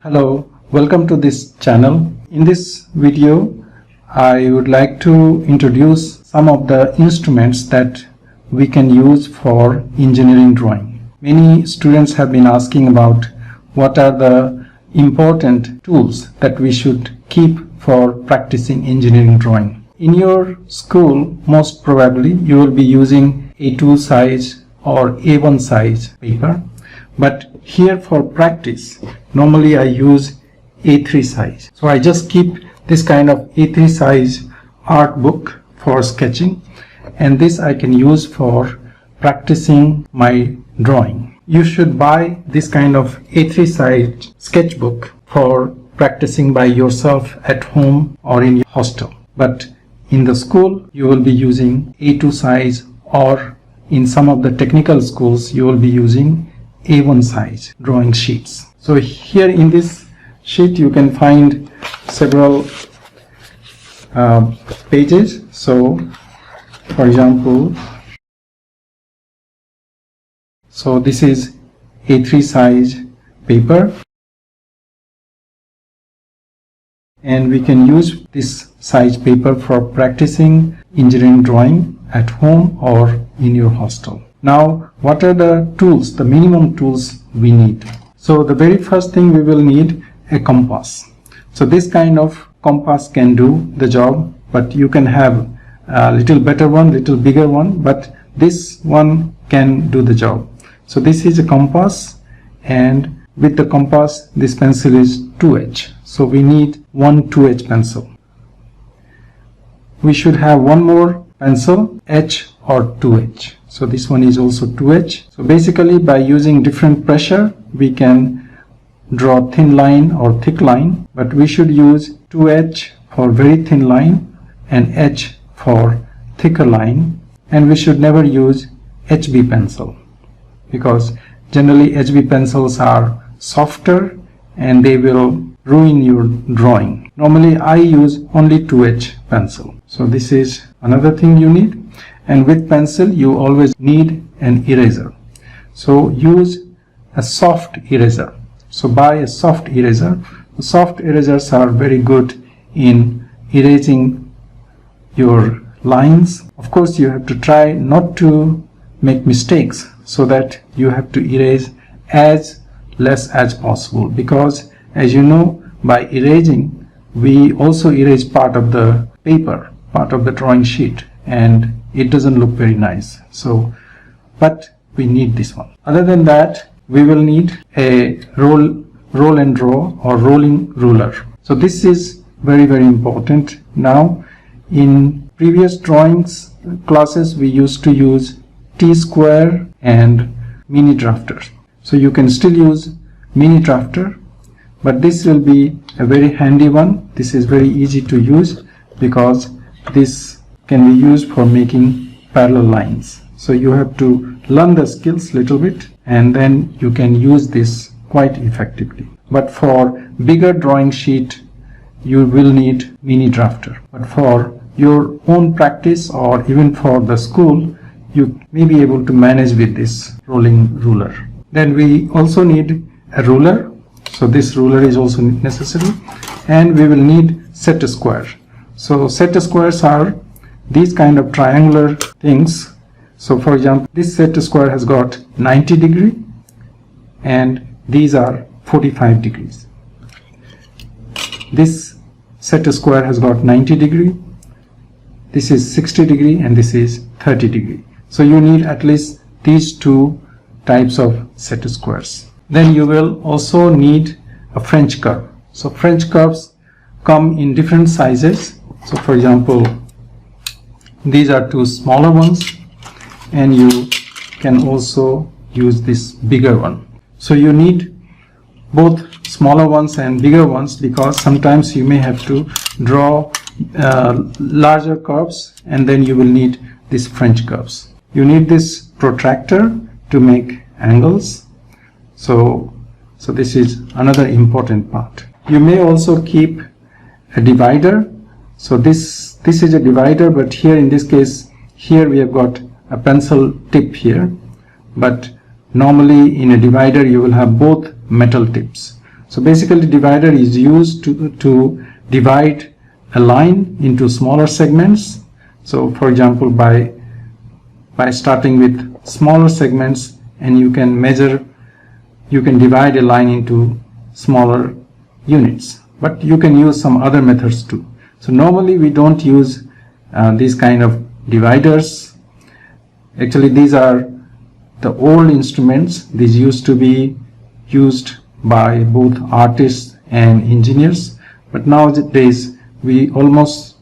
Hello, welcome to this channel. In this video, I would like to introduce some of the instruments that we can use for engineering drawing. Many students have been asking about what are the important tools that we should keep for practicing engineering drawing. In your school, most probably you will be using A2 size or A1 size paper. But here for practice, normally I use A3 size. So I just keep this kind of A3 size art book for sketching, and this I can use for practicing my drawing. You should buy this kind of A3 size sketchbook for practicing by yourself at home or in your hostel. But in the school, you will be using A2 size, or in some of the technical schools, you will be using A1 size drawing sheets. So here in this sheet you can find several pages. So for example, so this is A3 size paper, and we can use this size paper for practicing engineering drawing at home or in your hostel. Now, what are the tools, the minimum tools we need? So the very first thing we will need a compass. So this kind of compass can do the job, but you can have a little better one, little bigger one, but this one can do the job. So this is a compass, and with the compass, this pencil is 2H. So we need one 2H pencil. We should have one more pencil, H or 2H. So this one is also 2H. So basically by using different pressure, we can draw thin line or thick line, but we should use 2H for very thin line and H for thicker line, and we should never use HB pencil, because generally HB pencils are softer and they will ruin your drawing. Normally I use only 2H pencil. So this is another thing you need. And with pencil you always need an eraser. So use a soft eraser. So buy a soft eraser. The soft erasers are very good in erasing your lines. Of course you have to try not to make mistakes, so that you have to erase as less as possible, because as you know, by erasing we also erase part of the paper, part of the drawing sheet, and it doesn't look very nice. So but we need this one. Other than that, we will need a roll and draw or rolling ruler. So this is very important. Now in previous drawings classes we used to use T-square and mini drafters. So you can still use mini drafter, but this will be a very handy one. This is very easy to use because this can be used for making parallel lines. So you have to learn the skills little bit, and then you can use this quite effectively. But for bigger drawing sheet you will need mini drafter. But for your own practice or even for the school, you may be able to manage with this rolling ruler. Then we also need a ruler. So this ruler is also necessary, and we will need set square. So set squares are these kind of triangular things. So for example, this set square has got 90 degree and these are 45 degrees. This set square has got 90 degree, this is 60 degree, and this is 30 degree. So you need at least these two types of set squares. Then you will also need a French curve. So French curves come in different sizes. So for example, these are two smaller ones, and you can also use this bigger one. So you need both smaller ones and bigger ones, because sometimes you may have to draw larger curves, and then you will need these French curves. You need this protractor to make angles. So this is another important part. You may also keep a divider. So this is a divider, but here in this case, here we have got a pencil tip here, but normally in a divider you will have both metal tips. So basically divider is used to divide a line into smaller segments. So for example, by starting with smaller segments, and you can divide a line into smaller units, but you can use some other methods too. So normally we don't use these kind of dividers. Actually, these are the old instruments. These used to be used by both artists and engineers, but nowadays we almost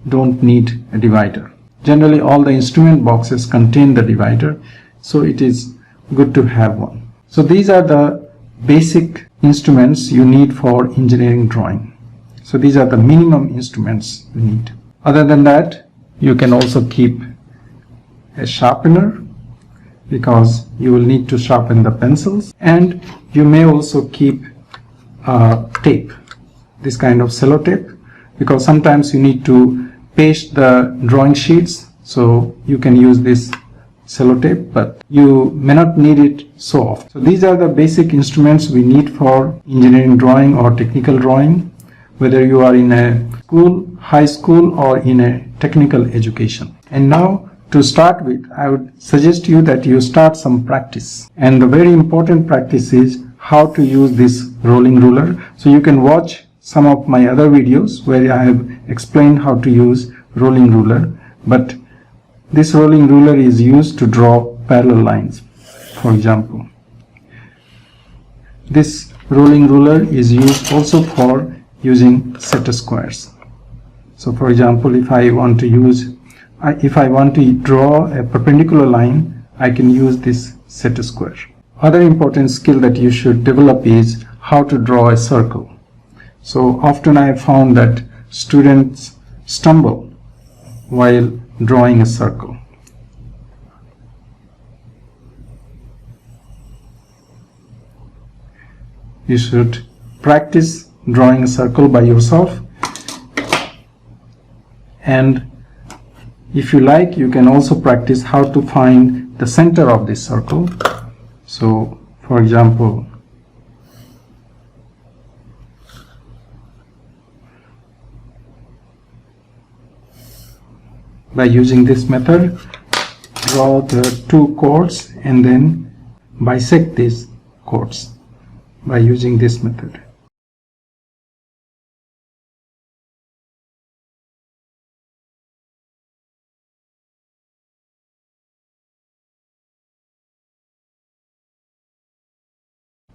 don't need a divider. Generally all the instrument boxes contain the divider, so it is good to have one. So these are the basic instruments you need for engineering drawing. So these are the minimum instruments you need. Other than that, you can also keep a sharpener, because you will need to sharpen the pencils, and you may also keep tape, this kind of sellotape, because sometimes you need to paste the drawing sheets, so you can use this sellotape, but you may not need it so often. So these are the basic instruments we need for engineering drawing or technical drawing, whether you are in a school, high school, or in a technical education. And now, to start with, I would suggest you that you start some practice. And the very important practice is how to use this rolling ruler. So you can watch some of my other videos where I have explained how to use rolling ruler. But this rolling ruler is used to draw parallel lines. For example, this rolling ruler is used also for using set squares. So for example, if I want to draw a perpendicular line, I can use this set square. Other important skill that you should develop is how to draw a circle. So often I have found that students stumble while drawing a circle. You should practice drawing a circle by yourself, and if you like, you can also practice how to find the center of this circle. So for example, by using this method, draw the two chords and then bisect these chords by using this method.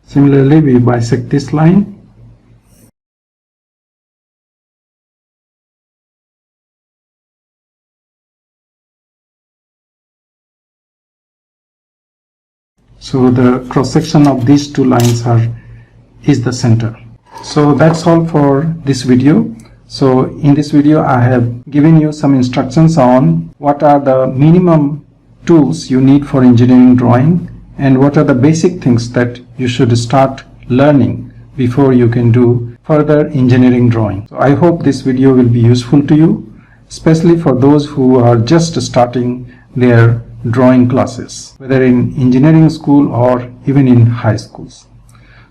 Similarly, we bisect this line. So the cross section of these two lines is the center. So that's all for this video. So in this video I have given you some instructions on what are the minimum tools you need for engineering drawing, and what are the basic things that you should start learning before you can do further engineering drawing. So I hope this video will be useful to you, especially for those who are just starting their drawing classes, whether in engineering school or even in high schools.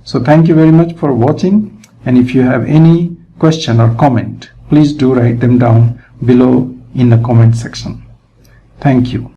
So thank you very much for watching, and if you have any question or comment, please do write them down below in the comment section. Thank you.